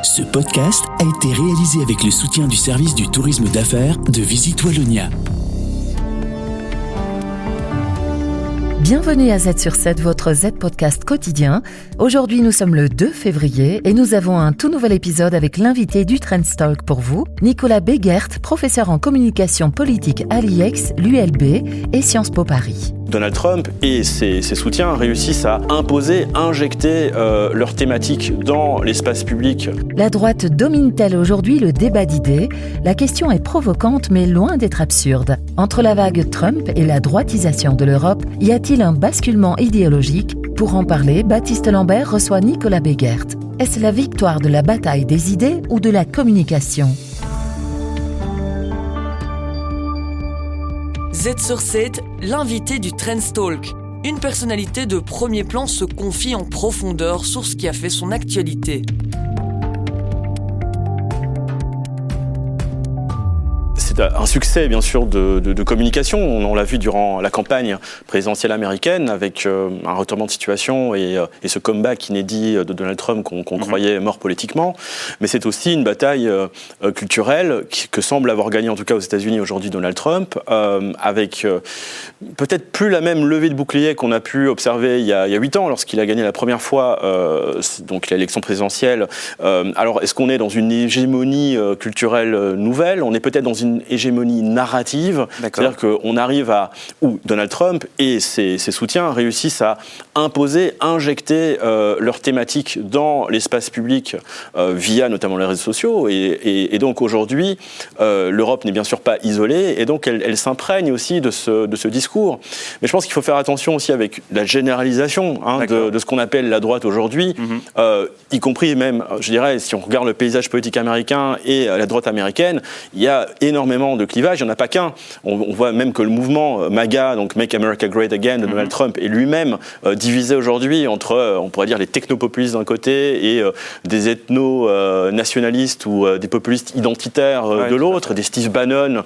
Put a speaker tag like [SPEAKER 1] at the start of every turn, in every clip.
[SPEAKER 1] Ce podcast a été réalisé avec le soutien du service du tourisme d'affaires de Visite Wallonia.
[SPEAKER 2] Bienvenue à Z sur 7, votre Z-Podcast quotidien. Aujourd'hui, nous sommes le 2 février et nous avons un tout nouvel épisode avec l'invité du Trendstalk pour vous, Nicolas Begert, professeur en communication politique à l'IEX, l'ULB et Sciences Po Paris.
[SPEAKER 3] Donald Trump et ses soutiens réussissent à injecter leurs thématiques dans l'espace public.
[SPEAKER 2] La droite domine-t-elle aujourd'hui le débat d'idées ? La question est provocante mais loin d'être absurde. Entre la vague Trump et la droitisation de l'Europe, y a-t-il un basculement idéologique ? Pour en parler, Baptiste Lambert reçoit Nicolas Begert. Est-ce la victoire de la bataille des idées ou de la communication ?
[SPEAKER 4] Z sur 7, l'invité du Trendstalk. Une personnalité de premier plan se confie en profondeur sur ce qui a fait son actualité.
[SPEAKER 3] C'est un succès, bien sûr, de communication. On l'a vu durant la campagne présidentielle américaine avec un retournement de situation et ce comeback inédit de Donald Trump qu'on croyait mort politiquement. Mais c'est aussi une bataille culturelle que semble avoir gagné, en tout cas aux États-Unis aujourd'hui, Donald Trump, avec peut-être plus la même levée de bouclier qu'on a pu observer il y a 8 ans lorsqu'il a gagné la première fois donc l'élection présidentielle. Alors, est-ce qu'on est dans une hégémonie culturelle nouvelle ? On est peut-être dans une hégémonie narrative, c'est-à-dire qu'on arrive où Donald Trump et ses soutiens réussissent à injecter leurs thématiques dans l'espace public via notamment les réseaux sociaux et donc aujourd'hui l'Europe n'est bien sûr pas isolée et donc elle s'imprègne aussi de ce discours. Mais je pense qu'il faut faire attention aussi avec la généralisation de ce qu'on appelle la droite aujourd'hui, y compris même, je dirais, si on regarde le paysage politique américain et la droite américaine, il y a énormément de clivages, il n'y en a pas qu'un. On voit même que le mouvement MAGA, donc Make America Great Again de Donald Trump, est lui-même divisé aujourd'hui entre, on pourrait dire, les technopopulistes d'un côté et des ethno-nationalistes ou des populistes identitaires de l'autre, des Steve Bannon,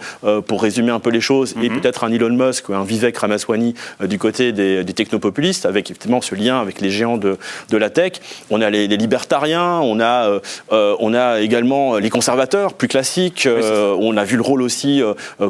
[SPEAKER 3] pour résumer un peu les choses, et peut-être un Elon Musk ou un Vivek Ramaswamy du côté des technopopulistes, avec effectivement ce lien avec les géants de la tech. On a les libertariens, on a également les conservateurs plus classiques, on a vu le rôle aussi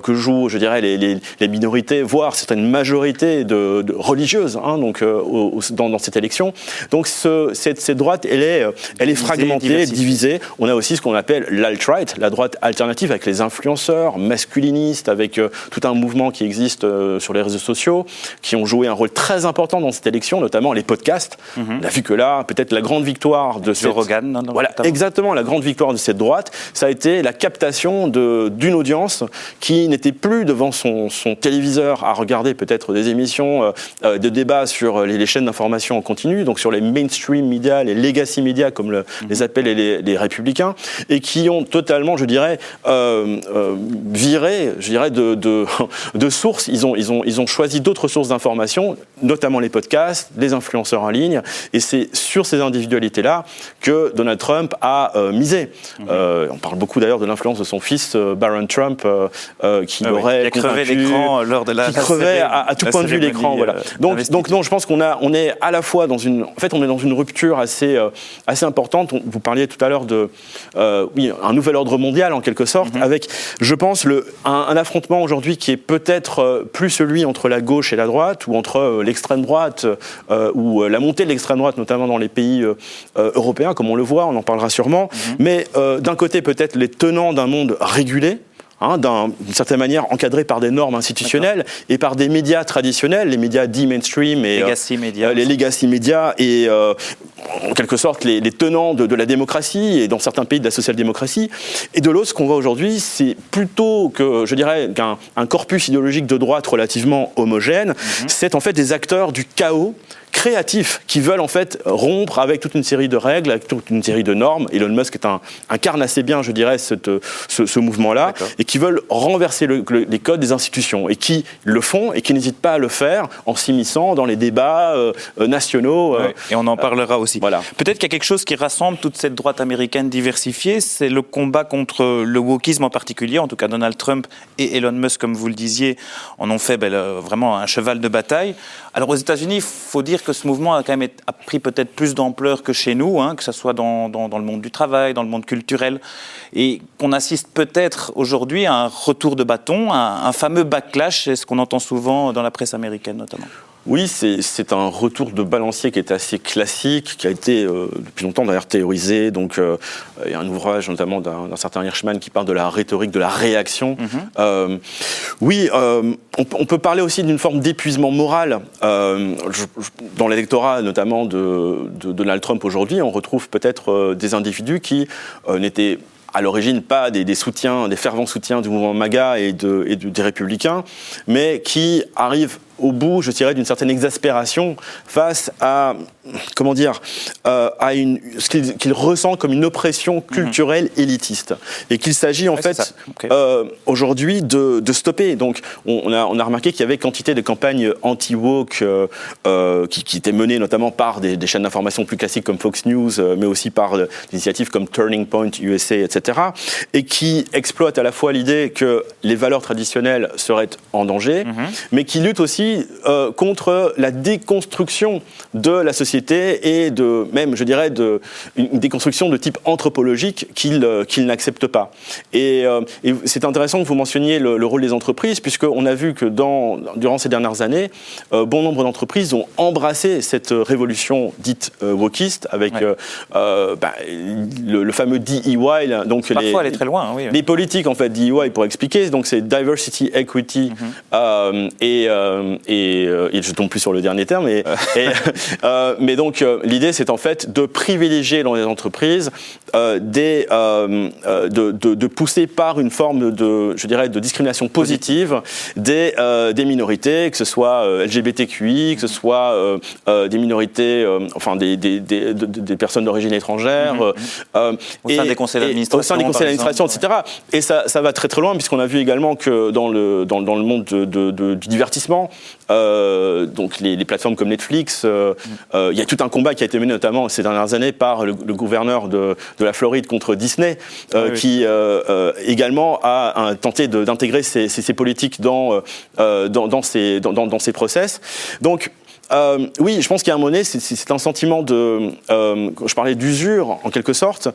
[SPEAKER 3] que jouent, je dirais, les minorités, voire certaines majorités de religieuses, donc dans cette élection. Donc cette droite, elle est fragmentée, divisée. On a aussi ce qu'on appelle l'alt-right, la droite alternative, avec les influenceurs masculinistes, avec tout un mouvement qui existe sur les réseaux sociaux, qui ont joué un rôle très important dans cette élection, notamment les podcasts. On a vu que là, peut-être la grande victoire de
[SPEAKER 5] Rogan,
[SPEAKER 3] voilà, exactement, la grande victoire de cette droite, ça a été la captation d'une audience qui n'était plus devant son téléviseur à regarder peut-être des émissions de débat sur les chaînes d'information en continu, donc sur les mainstream médias, les legacy médias comme les appellent les républicains, et qui ont totalement, je dirais, viré, je dirais, de sources. Ils ont choisi d'autres sources d'information, notamment les podcasts, les influenceurs en ligne, et c'est sur ces individualités-là que Donald Trump a misé. On parle beaucoup d'ailleurs de l'influence de son fils Barron Trump, qui aurait
[SPEAKER 5] crevé l'écran lors de la
[SPEAKER 3] qui crevait à tout point de vue l'écran. Voilà. Donc non, je pense on est à la fois dans une rupture assez importante. Vous parliez tout à l'heure un nouvel ordre mondial en quelque sorte, avec, je pense, un affrontement aujourd'hui qui est peut-être plus celui entre la gauche et la droite, ou entre l'extrême droite, ou la montée de l'extrême droite, notamment dans les pays européens, comme on le voit, on en parlera sûrement. Mais d'un côté, peut-être les tenants d'un monde régulé, d'une certaine manière encadré par des normes institutionnelles et par des médias traditionnels, les médias dits mainstream et les legacy médias et en quelque sorte les tenants de la démocratie et dans certains pays de la social-démocratie. Et de l'autre, ce qu'on voit aujourd'hui, c'est plutôt que, je dirais, qu'un corpus idéologique de droite relativement homogène, c'est en fait des acteurs du chaos créatifs qui veulent en fait rompre avec toute une série de règles, avec toute une série de normes. Elon Musk incarne assez bien, je dirais, ce mouvement-là, et qui veulent renverser les codes des institutions, et qui le font, et qui n'hésitent pas à le faire en s'immisçant dans les débats nationaux.
[SPEAKER 5] Et on en parlera aussi.
[SPEAKER 3] Voilà.
[SPEAKER 5] Peut-être qu'il y a quelque chose qui rassemble toute cette droite américaine diversifiée, c'est le combat contre le wokisme en particulier. En tout cas, Donald Trump et Elon Musk, comme vous le disiez, en ont fait vraiment un cheval de bataille. Alors aux États-Unis, il faut dire dire que ce mouvement a quand même a pris peut-être plus d'ampleur que chez nous, que ce soit dans le monde du travail, dans le monde culturel, et qu'on assiste peut-être aujourd'hui à un retour de bâton, un fameux backlash, c'est ce qu'on entend souvent dans la presse américaine notamment.
[SPEAKER 3] Oui, c'est un retour de balancier qui est assez classique, qui a été depuis longtemps d'ailleurs théorisé. Donc, il y a un ouvrage notamment d'un certain Hirschman qui parle de la rhétorique de la réaction. On peut parler aussi d'une forme d'épuisement moral. Dans l'électorat notamment de Donald Trump aujourd'hui, on retrouve peut-être des individus qui n'étaient à l'origine pas des fervents soutiens du mouvement MAGA et des républicains, mais qui arrivent au bout, je dirais, d'une certaine exaspération face à, ce qu'il ressent comme une oppression culturelle élitiste. Et qu'il s'agit en fait aujourd'hui de stopper. Donc on a remarqué qu'il y avait quantité de campagnes anti-woke qui étaient menées notamment par des chaînes d'information plus classiques comme Fox News, mais aussi par des initiatives comme Turning Point USA, etc. Et qui exploitent à la fois l'idée que les valeurs traditionnelles seraient en danger, mais qui luttent aussi contre la déconstruction de la société et même, je dirais, une déconstruction de type anthropologique qu'ils n'acceptent pas. Et c'est intéressant que vous mentionniez le rôle des entreprises, puisqu'on a vu que durant ces dernières années, bon nombre d'entreprises ont embrassé cette révolution dite wokiste avec le fameux DEI. Donc
[SPEAKER 5] parfois, elle est très loin. Oui.
[SPEAKER 3] Les politiques, en fait, DEI, pour expliquer, donc c'est Diversity, Equity et je tombe plus sur le dernier terme. Mais donc l'idée, c'est en fait de privilégier dans les entreprises, de pousser par une forme de discrimination positive des minorités, que ce soit LGBTQI, que ce soit des minorités, des personnes d'origine étrangère,
[SPEAKER 5] au sein des conseils
[SPEAKER 3] d'administration, etc. Et ça va très très loin, puisqu'on a vu également que dans le monde du divertissement, donc les plateformes comme Netflix, il y a tout un combat qui a été mené notamment ces dernières années par le gouverneur de la Floride contre Disney, qui également a tenté d'intégrer ces politiques dans ces process. Donc oui, je pense qu'il y a un moment donné, c'est un sentiment je parlais d'usure en quelque sorte,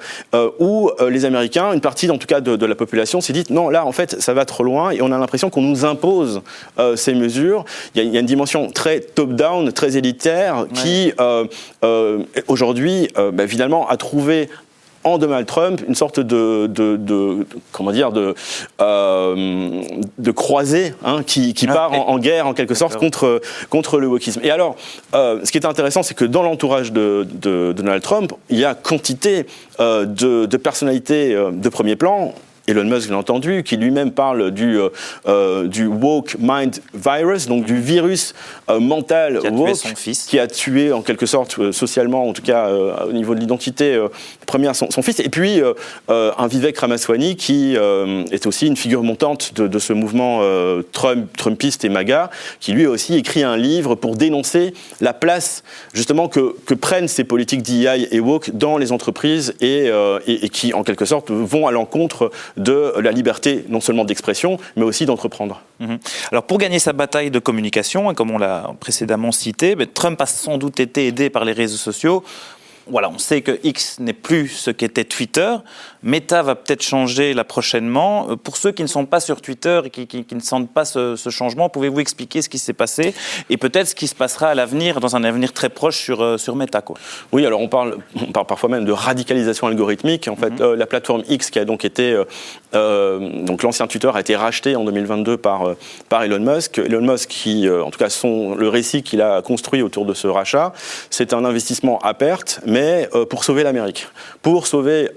[SPEAKER 3] où les Américains, une partie en tout cas de la population, s'est dit non, là en fait ça va trop loin et on a l'impression qu'on nous impose ces mesures. Il y a une dimension très top-down, très élitaire, qui aujourd'hui finalement a trouvé en Donald Trump une sorte de croisée qui part en guerre en quelque sorte contre le wokisme. Et alors, ce qui est intéressant, c'est que dans l'entourage de Donald Trump, il y a quantité de personnalités de premier plan. Elon Musk, bien entendu, qui lui-même parle du woke mind virus, donc du virus mental woke, qui a tué en quelque sorte socialement, en tout cas au niveau de l'identité première, son fils. Et puis un Vivek Ramaswamy qui est aussi une figure montante de ce mouvement Trumpiste et MAGA, qui lui aussi écrit un livre pour dénoncer la place justement que prennent ces politiques DEI et woke dans les entreprises et qui en quelque sorte vont à l'encontre de la liberté non seulement d'expression, mais aussi d'entreprendre.
[SPEAKER 5] Alors pour gagner sa bataille de communication, comme on l'a précédemment cité, Trump a sans doute été aidé par les réseaux sociaux. Voilà, on sait que X n'est plus ce qu'était Twitter. Meta va peut-être changer là prochainement. Pour ceux qui ne sont pas sur Twitter et qui ne sentent pas ce changement, pouvez-vous expliquer ce qui s'est passé et peut-être ce qui se passera à l'avenir, dans un avenir très proche sur Meta, quoi. Oui, alors on parle parfois même de radicalisation algorithmique. En fait, la plateforme X qui a donc été... donc l'ancien Twitter a été racheté en 2022 par Elon Musk. Elon Musk qui, en tout cas, le récit qu'il a construit autour de ce rachat, c'est un investissement à perte, mais pour sauver l'Amérique, pour sauver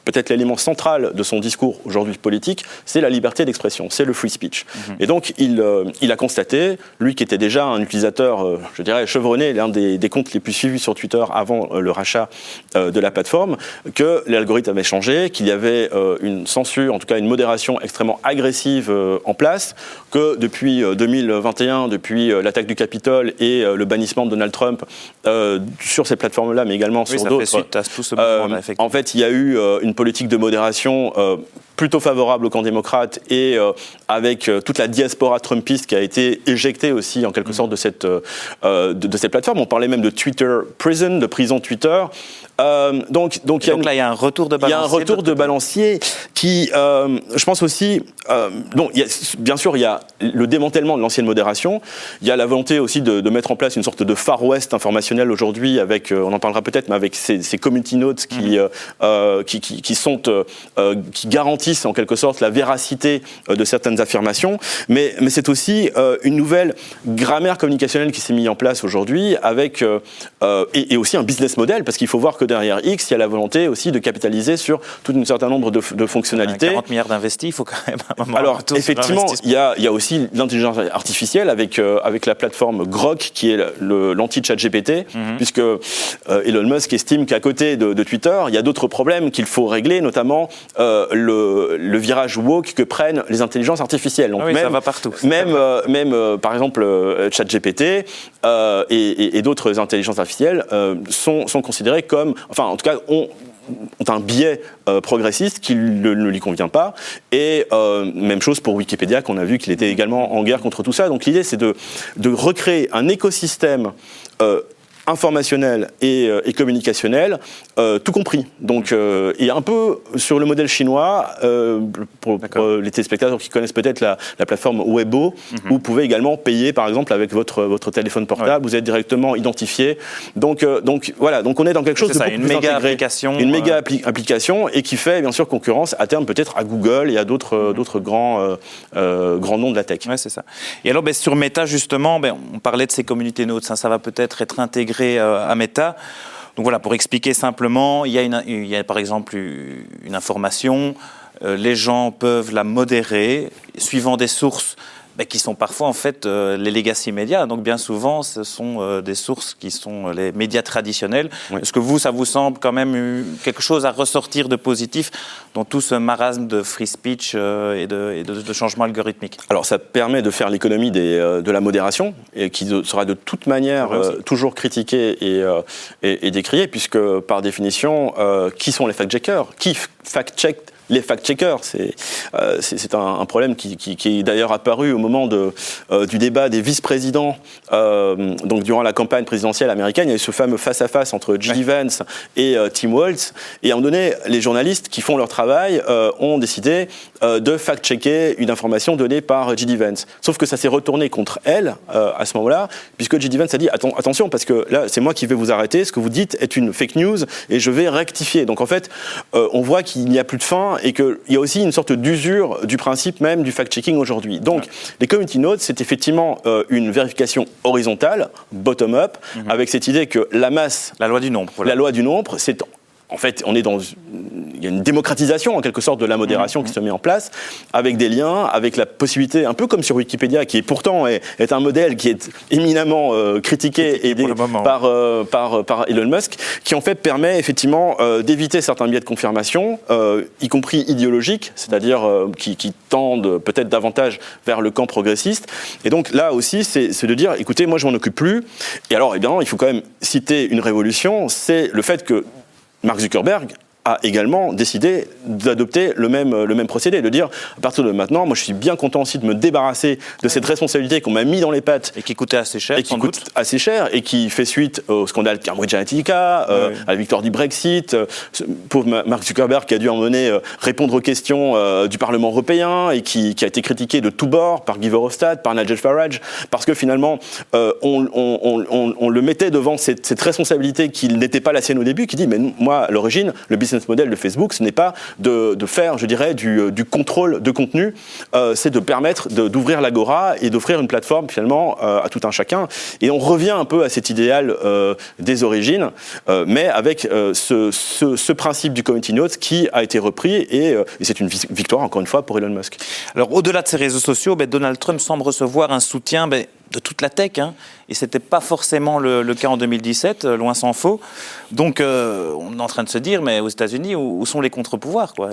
[SPEAKER 5] peut-être l'élément central de son discours aujourd'hui politique, c'est la liberté d'expression, c'est le free speech. Et donc, il a constaté, lui qui était déjà un utilisateur, je dirais, chevronné, l'un des comptes les plus suivis sur Twitter avant le rachat de la plateforme, que l'algorithme avait changé, qu'il y avait une censure, en tout cas une modération extrêmement agressive en place, que depuis 2021, depuis l'attaque du Capitole et le bannissement de Donald Trump sur ces plateformes-là, mais également sur d'autres, ça fait suite à tout ce mouvement,
[SPEAKER 3] en fait, il y a eu une politique de modération plutôt favorable au camp démocrate et avec toute la diaspora trumpiste qui a été éjectée aussi en quelque sorte de cette plateforme. On parlait même de Twitter Prison, de prison Twitter. Donc là,
[SPEAKER 5] il y a un retour de balancier.
[SPEAKER 3] Il y a un retour de balancier qui, je pense aussi, bien sûr, il y a le démantèlement de l'ancienne modération. Il y a la volonté aussi de mettre en place une sorte de Far West informationnel aujourd'hui, avec, on en parlera peut-être, mais avec ces community notes qui garantissent en quelque sorte la véracité de certaines affirmations. Mais c'est aussi une nouvelle grammaire communicationnelle qui s'est mise en place aujourd'hui, avec et aussi un business model, parce qu'il faut voir que derrière X, il y a la volonté aussi de capitaliser sur tout un certain nombre de fonctionnalités.
[SPEAKER 5] 40 milliards d'investis, il faut quand même un moment.
[SPEAKER 3] Alors, effectivement, il y a aussi l'intelligence artificielle avec la plateforme Grok, qui est l'anti-chat GPT, puisque Elon Musk estime qu'à côté de Twitter, il y a d'autres problèmes qu'il faut régler, notamment le virage woke que prennent les intelligences artificielles. Donc
[SPEAKER 5] ça va partout.
[SPEAKER 3] Même par exemple, ChatGPT et d'autres intelligences artificielles sont considérées comme, enfin en tout cas, ont un biais progressiste qui ne lui convient pas. Et même chose pour Wikipédia, qu'on a vu qu'il était également en guerre contre tout ça. Donc l'idée, c'est de recréer un écosystème informationnel et communicationnel, tout compris. Donc, et un peu sur le modèle chinois, pour les téléspectateurs qui connaissent peut-être la plateforme Weibo, où vous pouvez également payer, par exemple, avec votre téléphone portable, vous êtes directement identifié. Donc voilà, donc on est dans quelque chose de beaucoup plus intégré. Une méga application, et qui fait, bien sûr, concurrence à terme peut-être à Google et à d'autres grands noms de la tech.
[SPEAKER 5] Ouais, c'est ça. Et alors, sur Meta, justement, on parlait de ces communautés notes, ça va peut-être être intégré à Meta. Donc voilà, pour expliquer simplement, il y a par exemple une information, les gens peuvent la modérer suivant des sources qui sont parfois en fait les legacy médias. Donc bien souvent, ce sont des sources qui sont les médias traditionnels. Oui. Est-ce que ça vous semble quand même quelque chose à ressortir de positif dans tout ce marasme de free speech et de changements algorithmiques?
[SPEAKER 3] Alors ça permet de faire l'économie de la modération, et qui sera de toute manière toujours critiquée et décriée, puisque par définition, qui sont les fact-checkers? Qui fact-check les fact-checkers? C'est un problème qui est d'ailleurs apparu au moment du débat des vice-présidents. Donc durant la campagne présidentielle américaine, il y a eu ce fameux face-à-face entre J.D. Vance et Tim Walz. Et à un moment donné, les journalistes qui font leur travail ont décidé de fact-checker une information donnée par J.D. Vance. Sauf que ça s'est retourné contre elle à ce moment-là, puisque J.D. Vance a dit attention, parce que là, c'est moi qui vais vous arrêter. Ce que vous dites est une fake news et je vais rectifier. Donc en fait, on voit qu'il n'y a plus de fin, et qu'il y a aussi une sorte d'usure du principe même du fact-checking aujourd'hui. Donc, les community notes, c'est effectivement une vérification horizontale, bottom-up, avec cette idée que la masse...
[SPEAKER 5] La loi du nombre. Voilà.
[SPEAKER 3] La loi du nombre, c'est... En fait, il y a une démocratisation en quelque sorte de la modération qui se met en place, avec des liens, avec la possibilité, un peu comme sur Wikipédia, qui pourtant est un modèle qui est éminemment critiqué et par Elon Musk, qui en fait permet effectivement d'éviter certains biais de confirmation, y compris idéologiques, c'est-à-dire qui tendent peut-être davantage vers le camp progressiste. Et donc là aussi, c'est de dire, écoutez, moi je m'en occupe plus. Et alors, évidemment, il faut quand même citer une révolution, c'est le fait que Mark Zuckerberg a également décidé d'adopter le même procédé, de dire à partir de maintenant, moi je suis bien content aussi de me débarrasser de cette responsabilité qu'on m'a mis dans les pattes.
[SPEAKER 5] Et qui coûtait assez cher,
[SPEAKER 3] et qui fait suite au scandale Cambridge Analytica, à la victoire du Brexit, pauvre Mark Zuckerberg qui a dû emmener répondre aux questions du Parlement européen et qui a été critiqué de tous bords par Guy Verhofstadt, par Nigel Farage, parce que finalement on le mettait devant cette responsabilité qui n'était pas la sienne au début, qui dit mais moi à l'origine, le business model de Facebook, ce n'est pas de faire, je dirais, du contrôle de contenu, c'est de permettre d'ouvrir l'agora et d'offrir une plateforme finalement à tout un chacun. Et on revient un peu à cet idéal des origines, mais avec ce principe du community notes qui a été repris, et c'est une victoire encore une fois pour Elon Musk.
[SPEAKER 5] Alors au-delà de ces réseaux sociaux, Donald Trump semble recevoir un soutien toute la tech, hein, et ce n'était pas forcément le cas en 2017, loin s'en faut. Donc on est en train de se dire, mais aux États-Unis, où sont les contre-pouvoirs, quoi?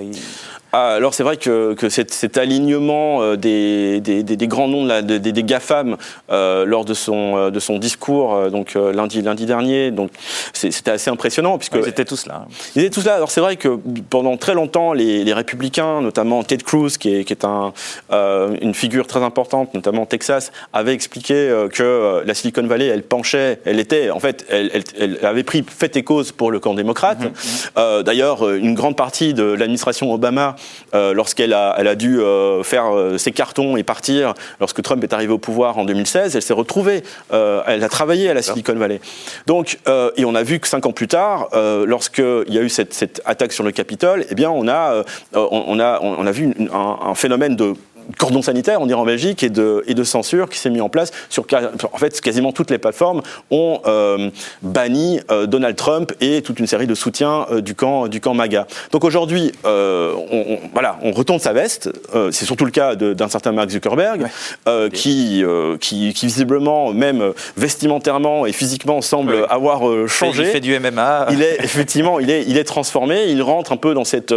[SPEAKER 3] Alors c'est vrai que cet alignement des grands noms des GAFAM lors de son discours lundi dernier, donc c'était assez impressionnant puisque
[SPEAKER 5] ils étaient tous là.
[SPEAKER 3] Ils étaient tous là. Alors c'est vrai que pendant très longtemps les républicains, notamment Ted Cruz, qui est une figure très importante, notamment au Texas, avait expliqué que la Silicon Valley, elle avait pris fait et cause pour le camp démocrate. D'ailleurs, une grande partie de l'administration Obama, lorsqu'elle a dû faire ses cartons et partir, lorsque Trump est arrivé au pouvoir en 2016, elle s'est retrouvée, elle a travaillé à la Silicon Valley. Donc, et on a vu que 5 ans plus tard, lorsqu'il y a eu cette attaque sur le Capitole, eh bien, on a vu un phénomène de cordon sanitaire, on dirait en Belgique, et de censure qui s'est mis en place. En fait, quasiment toutes les plateformes ont banni Donald Trump et toute une série de soutiens du camp MAGA. Donc aujourd'hui, on retourne sa veste. C'est surtout le cas d'un certain Mark Zuckerberg, qui visiblement, même vestimentairement et physiquement, semble avoir changé.
[SPEAKER 5] Il fait du MMA.
[SPEAKER 3] Il est transformé. Il rentre un peu dans cet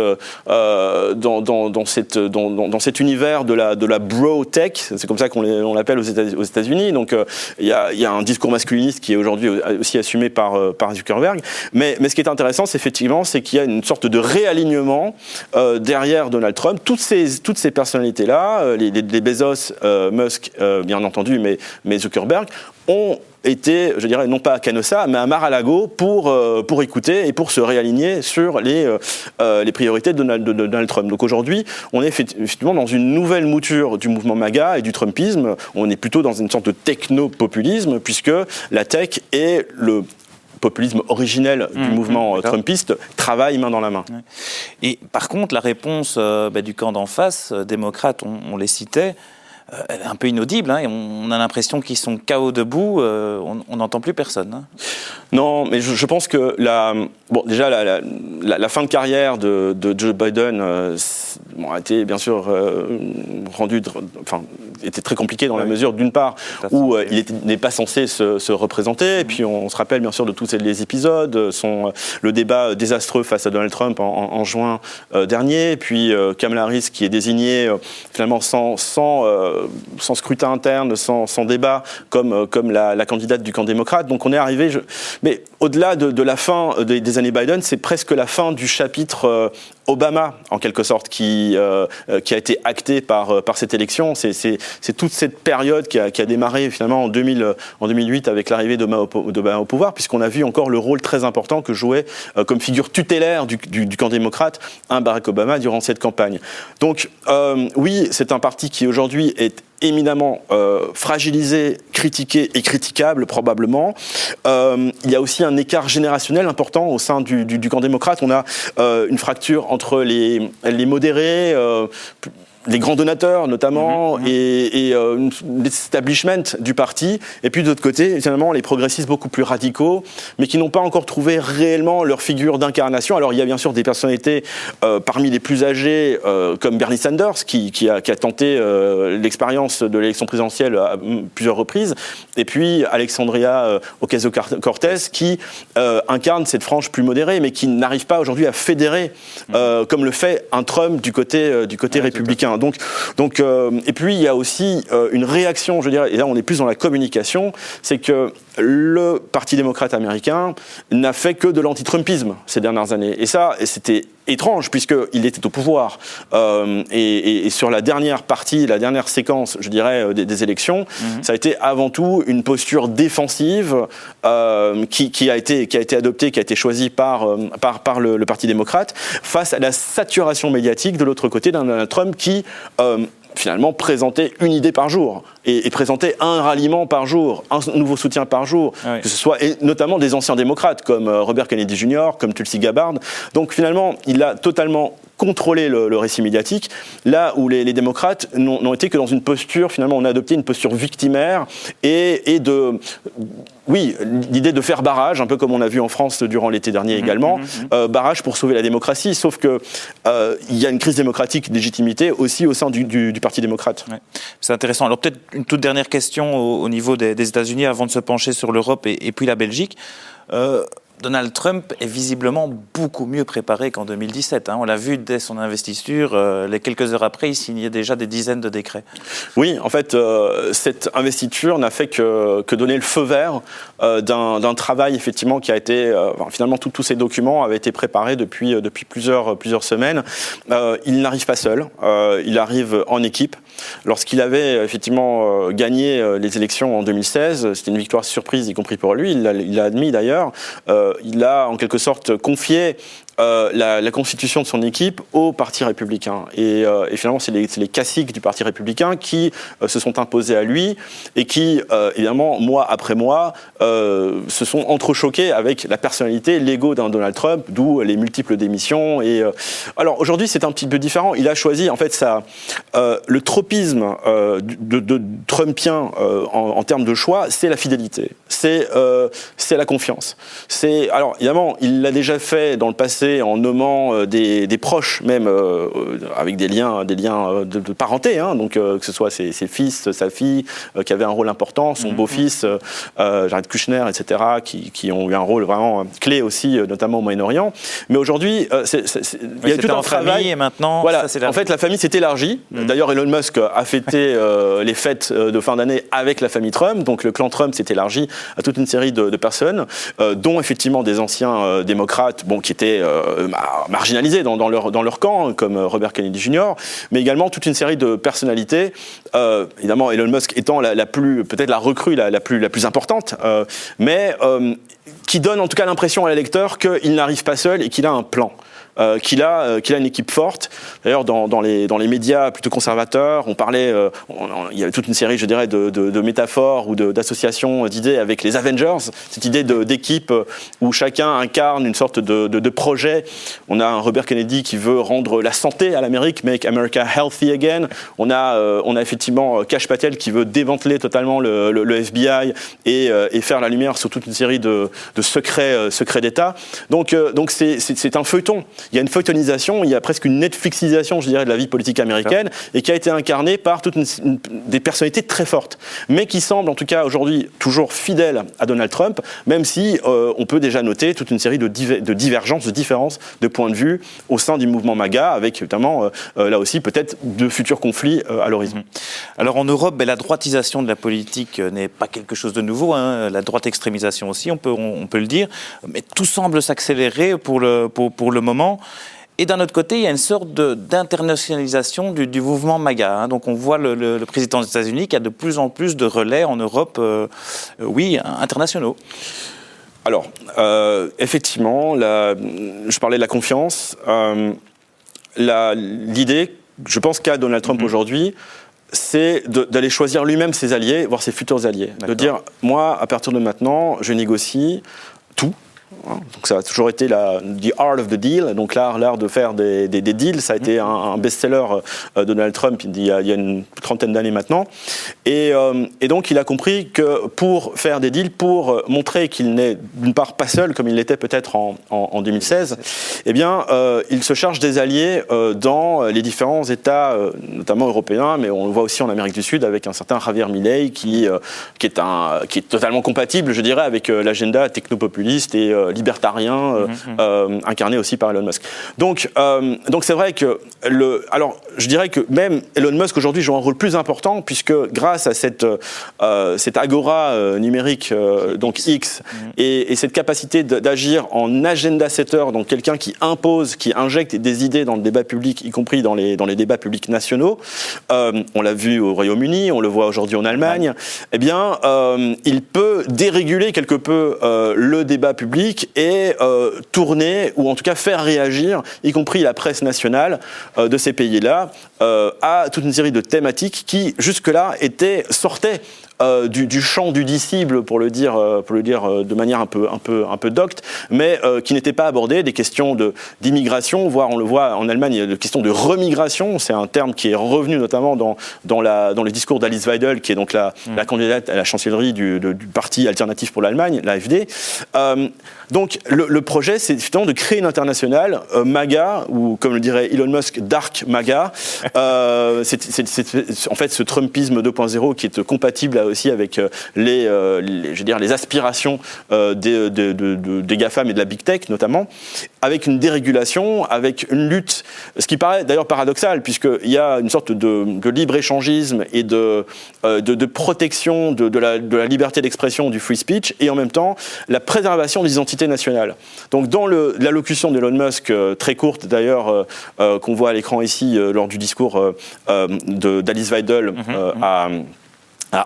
[SPEAKER 3] univers de la bro tech, c'est comme ça qu'on l'appelle aux États-Unis. Donc il y a un discours masculiniste qui est aujourd'hui aussi assumé par Zuckerberg. Mais ce qui est intéressant, c'est effectivement, qu'il y a une sorte de réalignement derrière Donald Trump. Toutes ces personnalités-là, les Bezos, Musk, bien entendu, mais Zuckerberg, ont été, je dirais, non pas à Canossa, mais à Mar-a-Lago pour écouter et pour se réaligner sur les priorités de Donald Trump. Donc aujourd'hui, on est effectivement dans une nouvelle mouture du mouvement MAGA et du Trumpisme. On est plutôt dans une sorte de techno-populisme, puisque la tech et le populisme originel du mouvement trumpiste travaillent main dans la main.
[SPEAKER 5] Et par contre, la réponse du camp d'en face, démocrate, on les citait, elle est un peu inaudible, hein, et on a l'impression qu'ils sont KO debout, on n'entend plus personne. Hein.
[SPEAKER 3] Non, mais je pense que la fin de carrière de Joe Biden a été bien sûr était très compliquée dans la mesure, d'une part, où il n'est pas censé se représenter, et puis on se rappelle bien sûr de tous les épisodes, le débat désastreux face à Donald Trump en juin dernier, et puis Kamala Harris qui est désignée finalement sans scrutin interne, sans débat, comme la candidate du camp démocrate. Donc on est arrivé... Mais au-delà de la fin des années Biden, c'est presque la fin du chapitre Obama, en quelque sorte, qui a été acté par cette élection. C'est toute cette période qui a démarré finalement en 2008 avec l'arrivée d'Obama au pouvoir, puisqu'on a vu encore le rôle très important que jouait comme figure tutélaire du camp démocrate un Barack Obama durant cette campagne. Donc oui, c'est un parti qui aujourd'hui est éminemment fragilisé, critiqué et critiquable probablement. Il y a aussi un écart générationnel important au sein du camp démocrate. On a une fracture entre les modérés, les grands donateurs notamment, et l'establishment du parti, et puis de l'autre côté, finalement, les progressistes beaucoup plus radicaux, mais qui n'ont pas encore trouvé réellement leur figure d'incarnation. Alors il y a bien sûr des personnalités parmi les plus âgées, comme Bernie Sanders, qui a tenté l'expérience de l'élection présidentielle à plusieurs reprises, et puis Alexandria Ocasio-Cortez, qui incarne cette frange plus modérée, mais qui n'arrive pas aujourd'hui à fédérer, comme le fait un Trump du côté républicain. Donc, et puis il y a aussi une réaction, je dirais, et là on est plus dans la communication, c'est que le Parti démocrate américain n'a fait que de l'anti-Trumpisme ces dernières années. Et ça, c'était étrange, puisqu'il était au pouvoir. Et sur la dernière partie, la dernière séquence, je dirais, des élections, ça a été avant tout une posture défensive qui a été adoptée, qui a été choisie par le Parti démocrate, face à la saturation médiatique de l'autre côté d'un Trump qui... finalement présentait une idée par jour et présentait un ralliement par jour, un nouveau soutien par jour, que ce soit, et notamment des anciens démocrates comme Robert Kennedy Jr., comme Tulsi Gabbard. Donc finalement, il a totalement contrôler le récit médiatique, là où les démocrates n'ont été que dans une posture, finalement, on a adopté une posture victimaire et de... Oui, l'idée de faire barrage, un peu comme on a vu en France durant l'été dernier également, barrage pour sauver la démocratie, sauf que il y a une crise démocratique de légitimité aussi au sein du Parti démocrate.
[SPEAKER 5] Ouais. C'est intéressant. Alors peut-être une toute dernière question au niveau des États-Unis avant de se pencher sur l'Europe et puis la Belgique. Donald Trump est visiblement beaucoup mieux préparé qu'en 2017. On l'a vu dès son investiture, les quelques heures après, il signait déjà des dizaines de décrets.
[SPEAKER 3] Oui, en fait, cette investiture n'a fait que donner le feu vert d'un travail effectivement qui a été... finalement, tous ces documents avaient été préparés depuis plusieurs semaines. Il n'arrive pas seul, il arrive en équipe. Lorsqu'il avait effectivement gagné les élections en 2016, c'était une victoire surprise, y compris pour lui, il l'a admis d'ailleurs, il a en quelque sorte confié la constitution de son équipe au Parti républicain. Et finalement, c'est les caciques du Parti républicain qui se sont imposés à lui et qui, évidemment, mois après mois, se sont entrechoqués avec la personnalité, l'ego d'un Donald Trump, d'où les multiples démissions. Alors aujourd'hui, c'est un petit peu différent. Il a choisi, en fait, le tropisme de Trumpien en termes de choix, c'est la fidélité, c'est la confiance. Alors, évidemment, il l'a déjà fait dans le passé en nommant des proches, même avec des liens de parenté, donc que ce soit ses fils, sa fille, qui avait un rôle important, son beau-fils, Jared Kushner, etc., qui ont eu un rôle vraiment clé aussi, notamment au Moyen-Orient. Mais aujourd'hui, il y a tout un travail.
[SPEAKER 5] Et maintenant,
[SPEAKER 3] voilà.
[SPEAKER 5] Ça,
[SPEAKER 3] en fait, la famille s'est élargie. D'ailleurs, Elon Musk a fêté les fêtes de fin d'année avec la famille Trump. Donc, le clan Trump s'est élargi à toute une série de personnes, dont effectivement des anciens démocrates, qui étaient marginalisés dans leur camp, comme Robert Kennedy Jr., mais également toute une série de personnalités, évidemment Elon Musk étant peut-être la recrue la plus importante, mais qui donne en tout cas l'impression à l'électeur qu'il n'arrive pas seul et qu'il a un plan. Qu'il a une équipe forte. D'ailleurs, dans les médias plutôt conservateurs, on parlait, il y avait toute une série, je dirais, de métaphores ou d'associations d'idées avec les Avengers, cette idée d'équipe où chacun incarne une sorte de projet. On a un Robert Kennedy qui veut rendre la santé à l'Amérique, make America healthy again. On a effectivement Kash Patel qui veut démanteler totalement le FBI et faire la lumière sur toute une série de secrets d'État. Donc c'est un feuilleton. Il y a une feuilletonisation, il y a presque une Netflixisation, je dirais, de la vie politique américaine, et qui a été incarnée par des personnalités très fortes, mais qui semblent, en tout cas aujourd'hui, toujours fidèles à Donald Trump, même si on peut déjà noter toute une série de divergences, de différences de points de vue au sein du mouvement MAGA, avec notamment, là aussi, peut-être de futurs conflits à l'horizon.
[SPEAKER 5] Alors en Europe, la droitisation de la politique n'est pas quelque chose de nouveau, la droite extrémisation aussi, on peut le dire, mais tout semble s'accélérer pour le moment. Et d'un autre côté, il y a une sorte d'internationalisation du mouvement MAGA. Donc on voit le président des États-Unis qui a de plus en plus de relais en Europe, internationaux.
[SPEAKER 3] Alors, effectivement, je parlais de la confiance. L'idée, je pense qu'a Donald Trump aujourd'hui, c'est d'aller choisir lui-même ses alliés, voire ses futurs alliés. D'accord. De dire, moi, à partir de maintenant, je négocie tout. Donc ça a toujours été the art of the deal, donc l'art de faire des deals. Ça a été un best-seller de Donald Trump il y a une trentaine d'années maintenant. Et donc il a compris que pour faire des deals, pour montrer qu'il n'est d'une part pas seul, comme il l'était peut-être en 2016, eh bien il se charge des alliés dans les différents États, notamment européens, mais on le voit aussi en Amérique du Sud avec un certain Javier Milei qui est totalement compatible, je dirais, avec l'agenda technopopuliste et libertarien incarné aussi par Elon Musk. Donc c'est vrai que alors je dirais que même Elon Musk aujourd'hui joue un rôle plus important puisque grâce à cette agora numérique donc X et cette capacité d'agir en agenda setter, donc quelqu'un qui impose, qui injecte des idées dans le débat public, y compris dans les débats publics nationaux. On l'a vu au Royaume-Uni, on le voit aujourd'hui en Allemagne. Eh bien, il peut déréguler quelque peu le débat public et tourner, ou en tout cas faire réagir, y compris la presse nationale de ces pays-là, à toute une série de thématiques qui, jusque-là, sortaient du champ du disciple, pour le dire de manière un peu docte, mais qui n'étaient pas abordées, des questions d'immigration, voire on le voit en Allemagne, il y a des questions de remigration. C'est un terme qui est revenu notamment dans le discours d'Alice Weidel, qui est donc la candidate à la chancellerie du parti alternatif pour l'Allemagne, l'AfD. Donc le projet, c'est finalement de créer une internationale MAGA, ou comme le dirait Elon Musk, Dark MAGA. C'est en fait ce Trumpisme 2.0 qui est compatible là aussi avec les aspirations des GAFAM et de la Big Tech notamment, avec une dérégulation, avec une lutte, ce qui paraît d'ailleurs paradoxal, puisqu'il y a une sorte de libre-échangisme et de protection de la liberté d'expression, du free speech, et en même temps la préservation des identités nationales. Donc dans l'allocution d'Elon Musk, très courte d'ailleurs, qu'on voit à l'écran ici lors du discours d'Alice Weidel à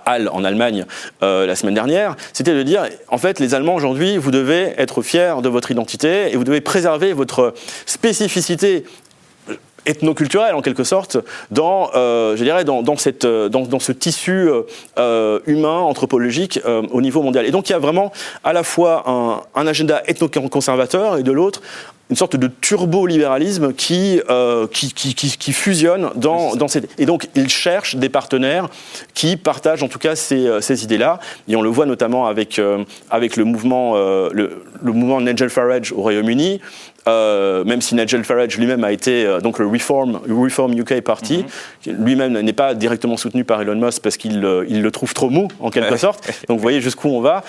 [SPEAKER 3] Halle en Allemagne la semaine dernière, c'était de dire, en fait, les Allemands aujourd'hui, vous devez être fiers de votre identité et vous devez préserver votre spécificité ethnoculturelle en quelque sorte dans ce tissu humain, anthropologique au niveau mondial. Et donc il y a vraiment à la fois un agenda ethno-conservateur et de l'autre une sorte de turbo-libéralisme qui fusionne dans cette... Et donc, ils cherchent des partenaires qui partagent en tout cas ces idées-là. Et on le voit notamment avec le mouvement Nigel Farage au Royaume-Uni, même si Nigel Farage lui-même a été donc le Reform UK Party, lui-même n'est pas directement soutenu par Elon Musk parce qu'il le trouve trop mou, en quelque sorte. Donc, vous voyez jusqu'où on va.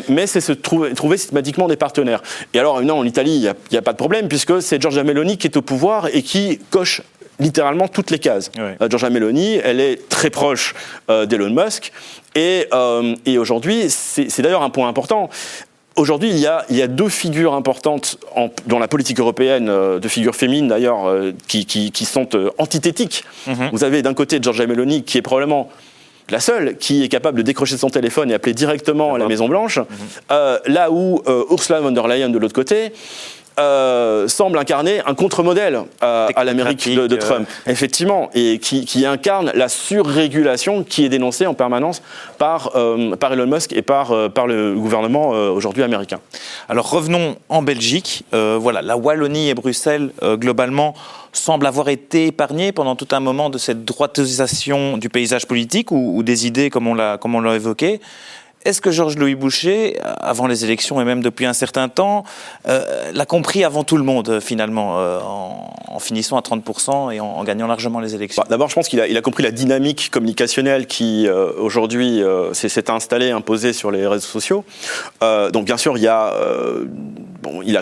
[SPEAKER 3] Mais c'est trouver systématiquement des partenaires. Et alors, non, en Italie, il n'y a pas de problème, puisque c'est Giorgia Meloni qui est au pouvoir et qui coche littéralement toutes les cases. Giorgia Meloni, elle est très proche d'Elon Musk, et aujourd'hui, c'est d'ailleurs un point important. Aujourd'hui, il y a deux figures importantes dans la politique européenne, deux figures féminines d'ailleurs, qui sont antithétiques. Vous avez d'un côté Giorgia Meloni, qui est probablement la seule qui est capable de décrocher son téléphone et appeler directement à la Maison-Blanche, là où Ursula von der Leyen, de l'autre côté, semble incarner un contre-modèle à l'Amérique de Trump, effectivement, et qui incarne la surrégulation qui est dénoncée en permanence par Elon Musk et par le gouvernement aujourd'hui américain.
[SPEAKER 5] Alors revenons en Belgique. Voilà, la Wallonie et Bruxelles, globalement, semblent avoir été épargnées pendant tout un moment de cette droitisation du paysage politique ou des idées comme on l'a évoqué. Est-ce que Georges-Louis Boucher, avant les élections et même depuis un certain temps, l'a compris avant tout le monde, finalement, en finissant à 30% et en gagnant largement les élections?
[SPEAKER 3] D'abord, je pense qu'il a compris la dynamique communicationnelle qui, aujourd'hui, s'est installée, imposée sur les réseaux sociaux. Donc, bien sûr, il a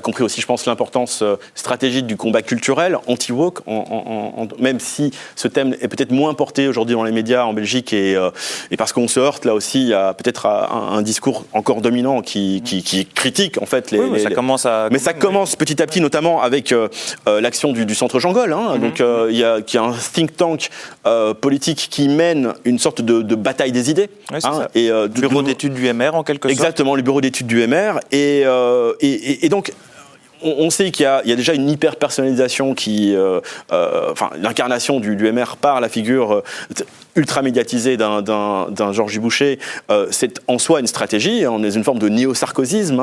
[SPEAKER 3] compris aussi, je pense, l'importance stratégique du combat culturel anti-woke, même si ce thème est peut-être moins porté aujourd'hui dans les médias en Belgique, et parce qu'on se heurte là aussi à peut-être un discours encore dominant qui critique en fait
[SPEAKER 5] mais ça commence
[SPEAKER 3] petit à petit, notamment avec l'action du Centre Jean Gol, donc qui est un think tank politique qui mène une sorte de bataille des idées,
[SPEAKER 5] et bureau d'études du MR en quelque sorte.
[SPEAKER 3] Exactement, le bureau d'études du MR, et donc on sait qu'il y a déjà une hyper-personnalisation l'incarnation du MR par la figure ultra médiatisée d'un Georges Boucher, c'est en soi une stratégie, on est une forme de néo-sarkozysme,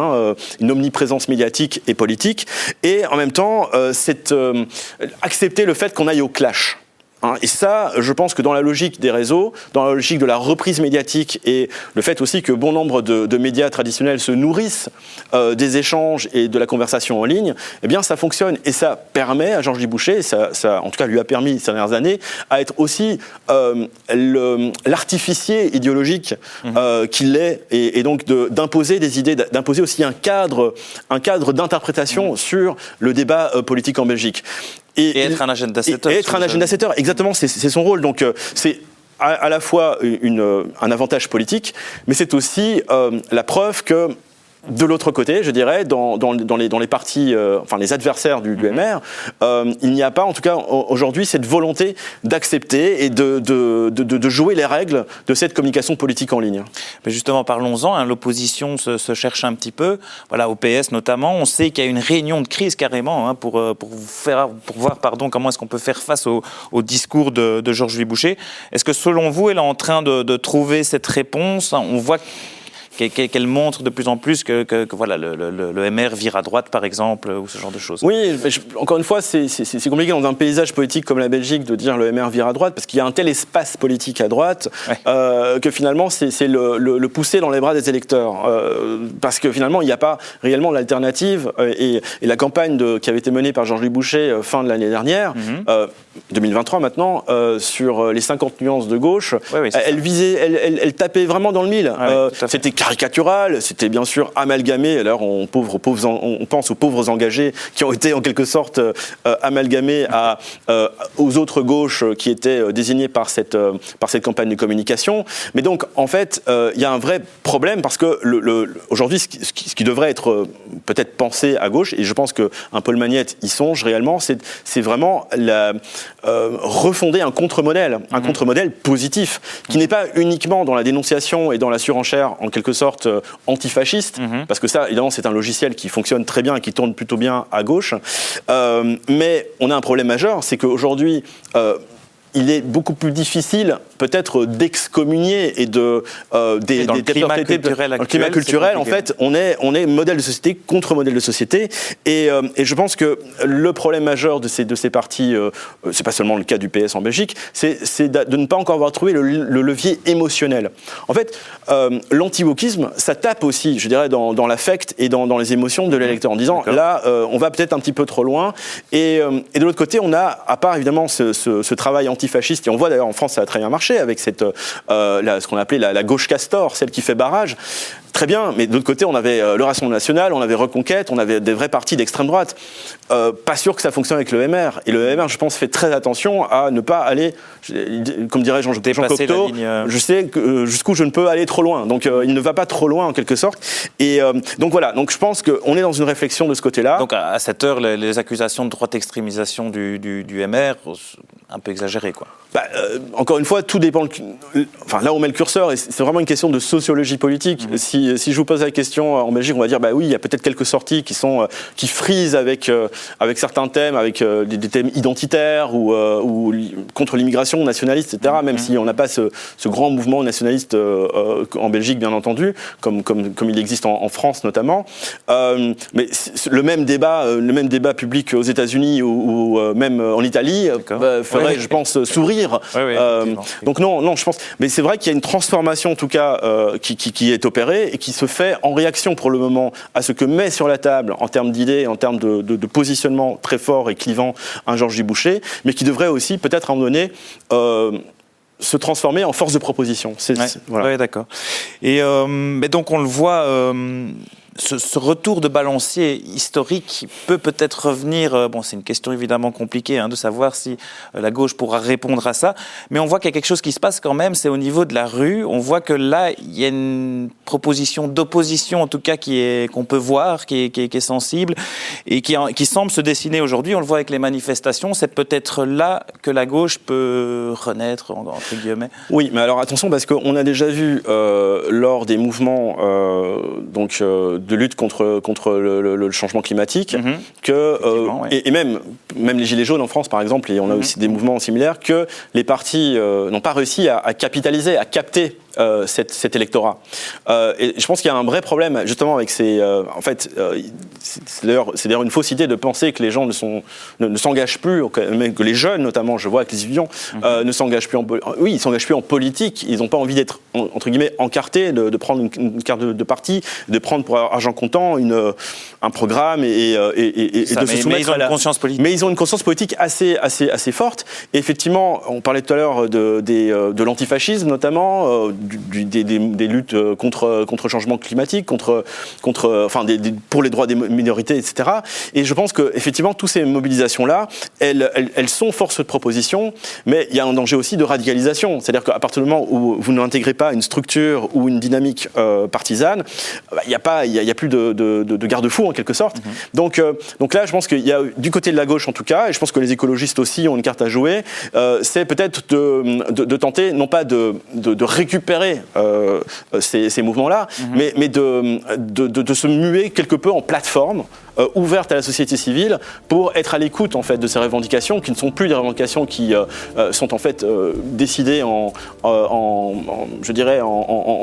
[SPEAKER 3] une omniprésence médiatique et politique, et en même temps, c'est accepter le fait qu'on aille au clash. Et ça, je pense que dans la logique des réseaux, dans la logique de la reprise médiatique et le fait aussi que bon nombre de médias traditionnels se nourrissent des échanges et de la conversation en ligne, eh bien ça fonctionne et ça permet à Georges Boucher, ça en tout cas lui a permis ces dernières années, à être aussi l'artificier idéologique qu'il est, et donc d'imposer des idées, d'imposer aussi un cadre d'interprétation sur le débat politique en Belgique.
[SPEAKER 5] Et être un agenda setter.
[SPEAKER 3] Et être un agenda setter, exactement, c'est son rôle. Donc c'est à la fois un avantage politique, mais c'est aussi la preuve que de l'autre côté, je dirais, dans les partis, enfin les adversaires du MR, il n'y a pas, en tout cas aujourd'hui, cette volonté d'accepter et de jouer les règles de cette communication politique en ligne.
[SPEAKER 5] Mais justement, parlons-en. Hein, l'opposition se cherche un petit peu. Voilà, au PS notamment, on sait qu'il y a une réunion de crise carrément hein, pour voir comment est-ce qu'on peut faire face au discours de Georges-Louis Boucher. Est-ce que selon vous, elle est en train de trouver cette réponse? On voit qu'elle montre de plus en plus que voilà, le MR vire à droite, par exemple, ou ce genre de choses.
[SPEAKER 3] Oui, encore une fois, c'est compliqué dans un paysage politique comme la Belgique de dire le MR vire à droite, parce qu'il y a un tel espace politique à droite que finalement, c'est le pousser dans les bras des électeurs. Parce que finalement, il n'y a pas réellement d'alternative. Et la campagne qui avait été menée par Georges-Louis Boucher fin de l'année dernière, 2023 maintenant, sur les 50 nuances de gauche, elle tapait vraiment dans le mille. C'était caricatural, c'était bien sûr amalgamé. Alors on pense aux pauvres engagés qui ont été en quelque sorte amalgamés aux autres gauches qui étaient désignées par cette campagne de communication. Mais donc en fait, il y a un vrai problème parce que aujourd'hui, ce qui devrait être peut-être pensé à gauche, et je pense qu'un Paul Magnette y songe réellement, c'est vraiment refonder un contre-modèle positif qui n'est pas uniquement dans la dénonciation et dans la surenchère en quelque sorte antifasciste, parce que ça, évidemment, c'est un logiciel qui fonctionne très bien et qui tourne plutôt bien à gauche. Mais on a un problème majeur, c'est qu'aujourd'hui, il est beaucoup plus difficile peut-être d'excommunier et des
[SPEAKER 5] climat culturel
[SPEAKER 3] en fait, on est modèle de société contre modèle de société et je pense que le problème majeur de ces partis, c'est pas seulement le cas du PS en Belgique, c'est de ne pas encore avoir trouvé le levier émotionnel. En fait, l'anti-wokisme, ça tape aussi, je dirais, dans l'affect et dans les émotions de l'électeur en disant là, on va peut-être un petit peu trop loin et de l'autre côté, on a, à part évidemment ce travail antifasciste, et on voit d'ailleurs en France ça a très bien marché avec ce qu'on appelait la gauche castor, celle qui fait barrage. Très bien, mais de l'autre côté, on avait le Rassemblement national, on avait Reconquête, on avait des vrais partis d'extrême droite. Pas sûr que ça fonctionne avec le MR. Et le MR, je pense, fait très attention à ne pas aller, comme dirait Jean Cocteau, je sais jusqu'où je ne peux aller trop loin. Donc il ne va pas trop loin en quelque sorte. Et donc voilà, donc je pense qu'on est dans une réflexion de ce côté-là.
[SPEAKER 5] Donc à cette heure, les accusations de droite extrémisation du MR, un peu exagérées, quoi.
[SPEAKER 3] Encore une fois, tout dépend. Enfin, là, on met le curseur, et c'est vraiment une question de sociologie politique. Si je vous pose la question en Belgique, on va dire, oui, il y a peut-être quelques sorties qui frisent avec certains thèmes, avec des thèmes identitaires ou contre l'immigration, nationaliste, etc. Même si on n'a pas ce grand mouvement nationaliste en Belgique, bien entendu, comme il existe en France notamment. Mais le même débat public aux États-Unis ou même en Italie ferait, je pense, sourire. Donc non, je pense. Mais c'est vrai qu'il y a une transformation, en tout cas, qui est opérée et qui se fait en réaction pour le moment à ce que met sur la table en termes d'idées, en termes de positionnement très fort et clivant un Georges-Louis Boucher, mais qui devrait aussi peut-être à un moment donné se transformer en force de proposition.
[SPEAKER 5] Voilà. Oui, d'accord. Et mais donc on le voit. Ce retour de balancier historique peut-être revenir. Bon, c'est une question évidemment compliquée de savoir si la gauche pourra répondre à ça. Mais on voit qu'il y a quelque chose qui se passe quand même, c'est au niveau de la rue. On voit que là, il y a une proposition d'opposition, en tout cas, qu'on peut voir, qui est sensible et qui semble se dessiner aujourd'hui. On le voit avec les manifestations. C'est peut-être là que la gauche peut renaître, entre guillemets.
[SPEAKER 3] Oui, mais alors attention, parce qu'on a déjà vu lors des mouvements de lutte contre le changement climatique, et même les Gilets jaunes en France, par exemple, et on a aussi des mouvements similaires, que les partis n'ont pas réussi à capitaliser, à capter cet électorat. Et je pense qu'il y a un vrai problème justement avec ces... c'est d'ailleurs une fausse idée de penser que les gens ne s'engagent plus, que les jeunes notamment, je vois avec les étudiants, ne s'engagent plus ils s'engagent plus en politique, ils n'ont pas envie d'être entre guillemets encartés, de prendre une carte de parti, de prendre pour argent comptant un programme et de se soumettre.
[SPEAKER 5] Mais ils ont une conscience politique.
[SPEAKER 3] Mais ils ont une conscience politique assez forte. Et effectivement, on parlait tout à l'heure de l'antifascisme notamment, des luttes contre le changement climatique, pour les droits des minorités, etc. Et je pense que effectivement, toutes ces mobilisations-là, elles sont force de proposition, mais il y a un danger aussi de radicalisation. C'est-à-dire qu'à partir du moment où vous n'intégrez pas une structure ou une dynamique partisane, il n'y a plus de garde-fou en quelque sorte. Donc là, je pense qu'il y a du côté de la gauche en tout cas, et je pense que les écologistes aussi ont une carte à jouer, c'est peut-être de tenter, non pas de récupérer ces mouvements-là, mais de se muer quelque peu en plateforme ouverte à la société civile pour être à l'écoute en fait de ces revendications qui ne sont plus des revendications qui sont en fait décidées en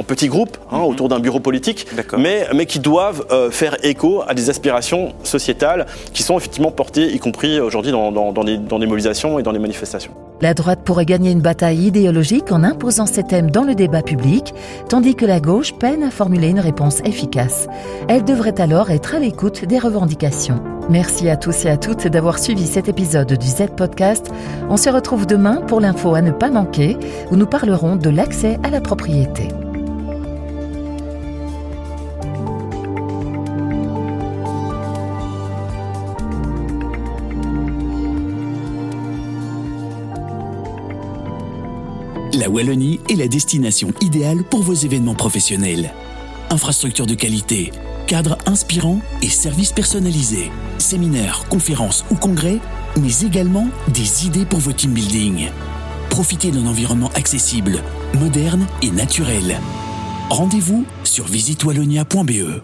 [SPEAKER 3] petits groupes autour d'un bureau politique, mais qui doivent faire écho à des aspirations sociétales qui sont effectivement portées, y compris aujourd'hui dans des mobilisations et dans des manifestations.
[SPEAKER 2] La droite pourrait gagner une bataille idéologique en imposant ces thèmes dans le débat public, tandis que la gauche peine à formuler une réponse efficace. Elle devrait alors être à l'écoute des revendications. Merci à tous et à toutes d'avoir suivi cet épisode du Z-Podcast. On se retrouve demain pour l'info à ne pas manquer, où nous parlerons de l'accès à la propriété.
[SPEAKER 1] La Wallonie est la destination idéale pour vos événements professionnels. Infrastructures de qualité, cadres inspirants et services personnalisés, séminaires, conférences ou congrès, mais également des idées pour vos team building. Profitez d'un environnement accessible, moderne et naturel. Rendez-vous sur visitewallonia.be.